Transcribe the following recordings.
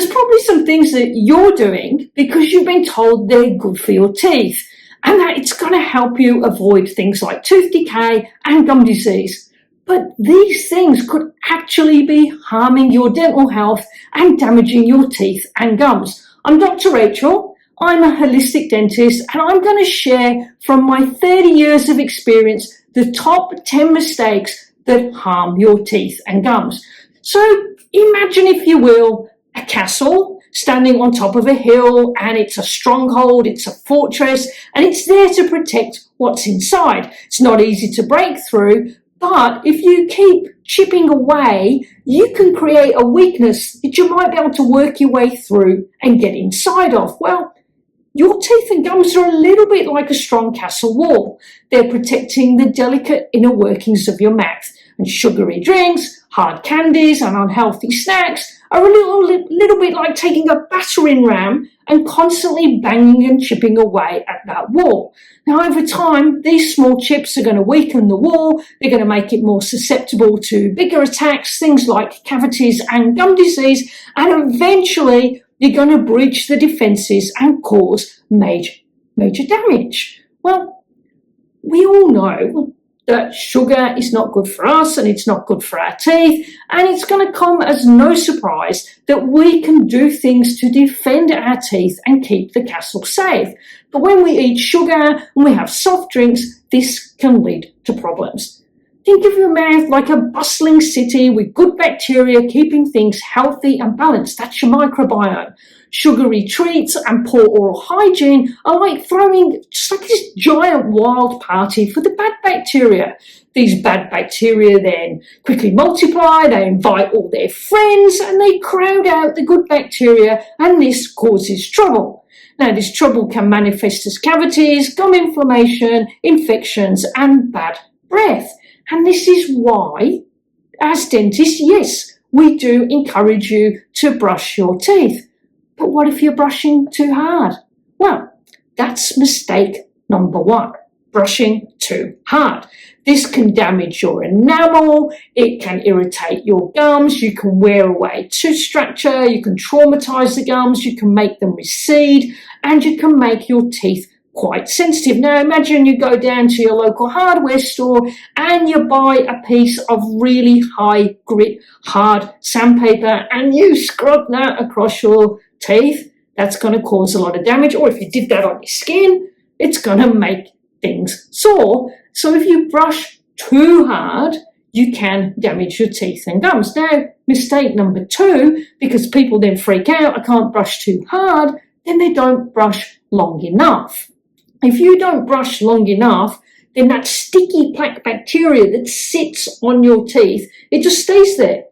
there's probably some things that you're doing because you've been told they're good for your teeth and that it's going to help you avoid things like tooth decay and gum disease. But these things could actually be harming your dental health and damaging your teeth and gums. I'm Dr. Rachel. I'm a holistic dentist, and I'm going to share from my 30 years of experience the top 10 mistakes that harm your teeth and gums. So imagine, if you will, a castle standing on top of a hill, and it's a stronghold, it's a fortress, and it's there to protect what's inside. It's not easy to break through, but if you keep chipping away, you can create a weakness that you might be able to work your way through and get inside of. Well, your teeth and gums are a little bit like a strong castle wall. They're protecting the delicate inner workings of your mouth. And sugary drinks, hard candies, and unhealthy snacks are a little bit like taking a battering ram and constantly banging and chipping away at that wall. Now, over time, these small chips are going to weaken the wall. They're going to make it more susceptible to bigger attacks, things like cavities and gum disease, and eventually you're going to breach the defences and cause major damage. Well, we all know that sugar is not good for us and it's not good for our teeth, and it's going to come as no surprise that we can do things to defend our teeth and keep the castle safe. But when we eat sugar and we have soft drinks, this can lead to problems. Think of your mouth like a bustling city with good bacteria keeping things healthy and balanced. That's your microbiome. Sugary treats and poor oral hygiene are like throwing just like this giant wild party for the bad bacteria. These bad bacteria then quickly multiply, they invite all their friends, and they crowd out the good bacteria, and this causes trouble. Now, this trouble can manifest as cavities, gum inflammation, infections, and bad breath. And this is why, as dentists, yes, we do encourage you to brush your teeth. But what if you're brushing too hard? Well, that's mistake number one, brushing too hard. This can damage your enamel, it can irritate your gums, you can wear away tooth structure, you can traumatize the gums, you can make them recede, and you can make your teeth quite sensitive. Now imagine you go down to your local hardware store and you buy a piece of really high grit, hard sandpaper, and you scrub that across your teeth. That's going to cause a lot of damage. Or if you did that on your skin, it's going to make things sore. So if you brush too hard, you can damage your teeth and gums. Now, mistake number two, because people then freak out, I can't brush too hard, then they don't brush long enough. If you don't brush long enough, then that sticky plaque bacteria that sits on your teeth, it just stays there.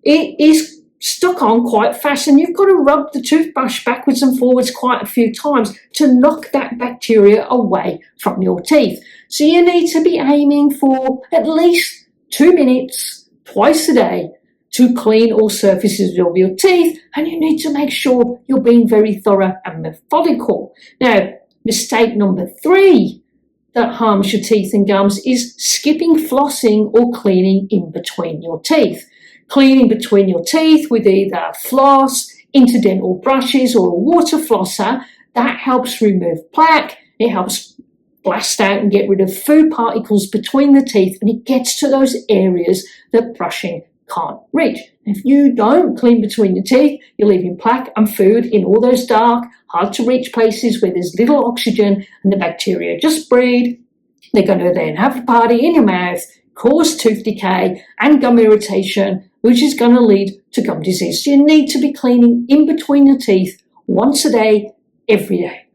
It is stuck on quite fast, and you've got to rub the toothbrush backwards and forwards quite a few times to knock that bacteria away from your teeth. So you need to be aiming for at least 2 minutes twice a day to clean all surfaces of your teeth, and you need to make sure you're being very thorough and methodical. Now, mistake number three that harms your teeth and gums is skipping flossing or cleaning in between your teeth. Cleaning between your teeth with either floss, interdental brushes, or a water flosser, that helps remove plaque, it helps blast out and get rid of food particles between the teeth, and it gets to those areas that brushing can't reach. If you don't clean between your teeth, you're leaving plaque and food in all those dark, hard to reach places where there's little oxygen and the bacteria just breed. They're going to then have a party in your mouth, cause tooth decay and gum irritation, which is going to lead to gum disease. So you need to be cleaning in between your teeth once a day, every day.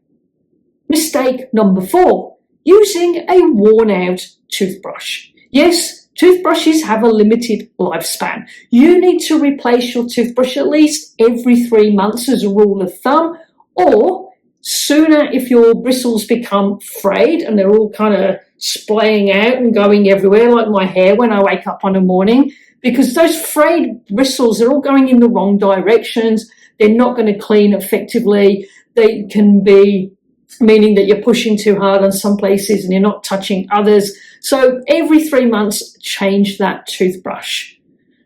Mistake number four, using a worn out toothbrush. Yes, toothbrushes have a limited lifespan. You need to replace your toothbrush at least every 3 months as a rule of thumb, or sooner if your bristles become frayed and they're all kind of splaying out and going everywhere like my hair when I wake up on a morning, because those frayed bristles are all going in the wrong directions. They're not going to clean effectively. They can be meaning that you're pushing too hard on some places and you're not touching others. So every 3 months, change that toothbrush.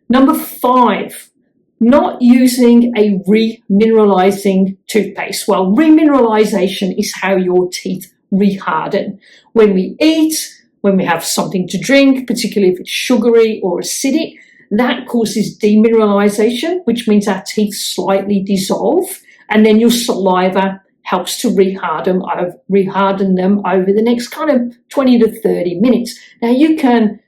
Number five, Not using a remineralizing toothpaste. Well, remineralization is how your teeth reharden. When we eat, when we have something to drink, particularly if it's sugary or acidic, that causes demineralization, which means our teeth slightly dissolve, and then your saliva helps to reharden them over the next kind of 20 to 30 minutes. Now, you can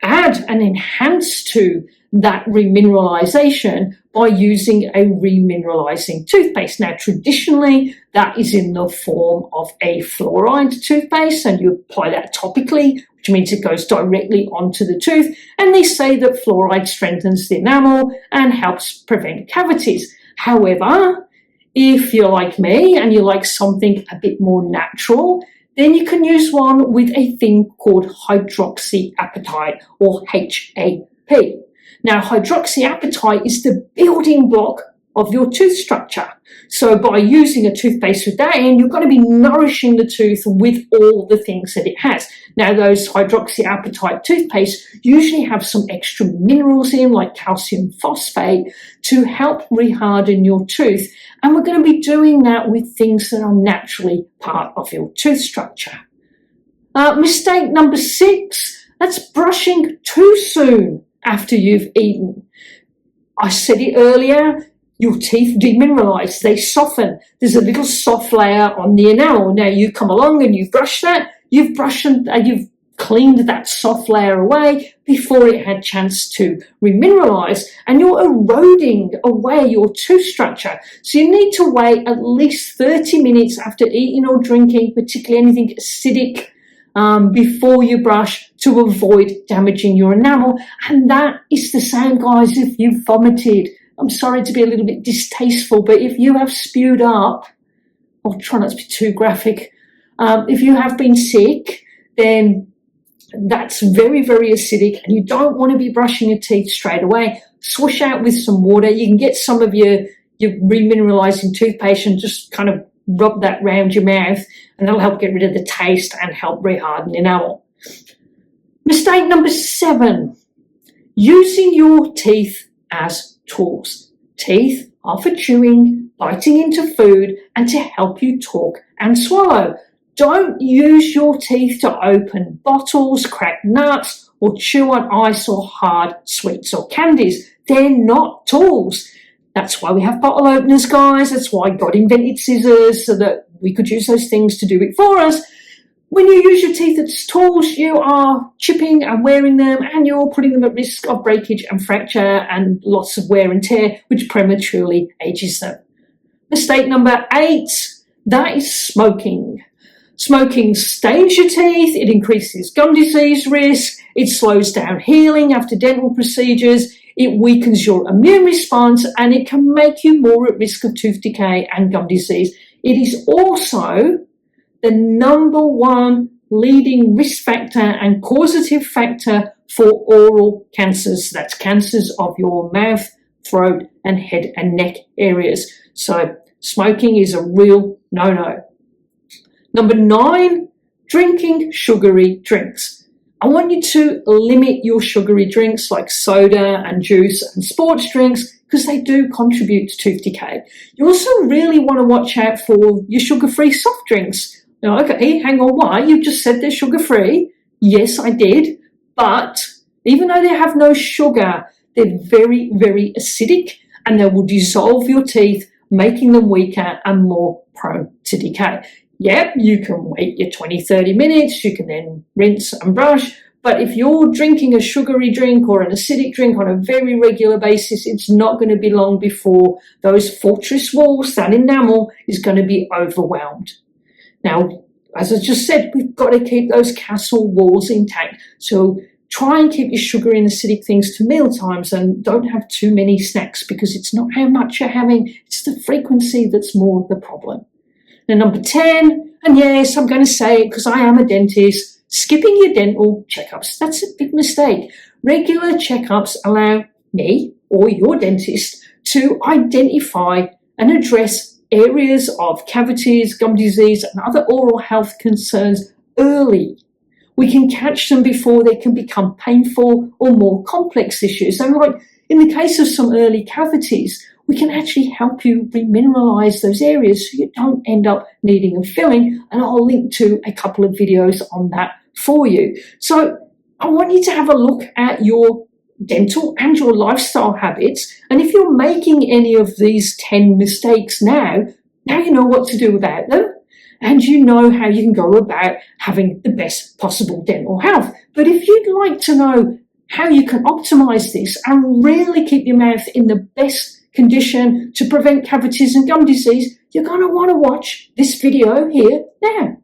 add and enhance to that remineralization by using a remineralizing toothpaste. Now, traditionally, that is in the form of a fluoride toothpaste, and you apply that topically, which means it goes directly onto the tooth. And they say that fluoride strengthens the enamel and helps prevent cavities. However, if you're like me and you like something a bit more natural, then you can use one with a thing called hydroxyapatite, or HAP. Now, hydroxyapatite is the building block of your tooth structure. So by using a toothpaste with that in, you're going to be nourishing the tooth with all the things that it has. Now, those hydroxyapatite toothpastes usually have some extra minerals in, like calcium phosphate, to help reharden your tooth. And we're going to be doing that with things that are naturally part of your tooth structure. Mistake number 6, that's brushing too soon after you've eaten. I said it earlier, your teeth demineralize, they soften. There's a little soft layer on the enamel. Now you come along and you brush that, you've cleaned that soft layer away before it had chance to remineralize, and you're eroding away your tooth structure. So you need to wait at least 30 minutes after eating or drinking, particularly anything acidic, before you brush, to avoid damaging your enamel. And that is the same, guys, if you vomited. I'm sorry to be a little bit distasteful, but if you have spewed up, I'll try not to be too graphic, if you have been sick, then that's very, very acidic, and you don't want to be brushing your teeth straight away. Swish out with some water. You can get some of your remineralizing toothpaste and just kind of rub that round your mouth, and that'll help get rid of the taste and help reharden the enamel. Mistake number 7, using your teeth as tools. Teeth are for chewing, biting into food, and to help you talk and swallow. Don't use your teeth to open bottles, crack nuts, or chew on ice or hard sweets or candies. They're not tools. That's why we have bottle openers, guys. That's why God invented scissors, so that we could use those things to do it for us. When you use your teeth as tools, you are chipping and wearing them, and you're putting them at risk of breakage and fracture and lots of wear and tear, which prematurely ages them. Mistake number 8, that is smoking. Smoking stains your teeth, it increases gum disease risk, it slows down healing after dental procedures, it weakens your immune response, and it can make you more at risk of tooth decay and gum disease. It is also the number 1 leading risk factor and causative factor for oral cancers. That's cancers of your mouth, throat, and head and neck areas. So smoking is a real no-no. Number 9, drinking sugary drinks. I want you to limit your sugary drinks like soda and juice and sports drinks, because they do contribute to tooth decay. You also really want to watch out for your sugar-free soft drinks. Now, okay, hang on, why? You just said they're sugar-free. Yes, I did. But even though they have no sugar, they're very, very acidic, and they will dissolve your teeth, making them weaker and more prone to decay. Yep, you can wait your 20, 30 minutes, you can then rinse and brush, but if you're drinking a sugary drink or an acidic drink on a very regular basis, it's not going to be long before those fortress walls, that enamel, is going to be overwhelmed. Now, as I just said, we've got to keep those castle walls intact, so try and keep your sugary and acidic things to meal times, and don't have too many snacks, because it's not how much you're having, it's the frequency that's more the problem. Now, number 10, and yes, I'm going to say it because I am a dentist, skipping your dental checkups. That's a big mistake. Regular checkups allow me or your dentist to identify and address areas of cavities, gum disease, and other oral health concerns early. We can catch them before they can become painful or more complex issues. So, like, In the case of some early cavities, we can actually help you remineralize those areas so you don't end up needing a filling, and I'll link to a couple of videos on that for you. So I want you to have a look at your dental and your lifestyle habits, and if you're making any of these 10 mistakes now you know what to do about them, and you know how you can go about having the best possible dental health. But if you'd like to know how you can optimize this and really keep your mouth in the best condition to prevent cavities and gum disease, you're going to want to watch this video here now.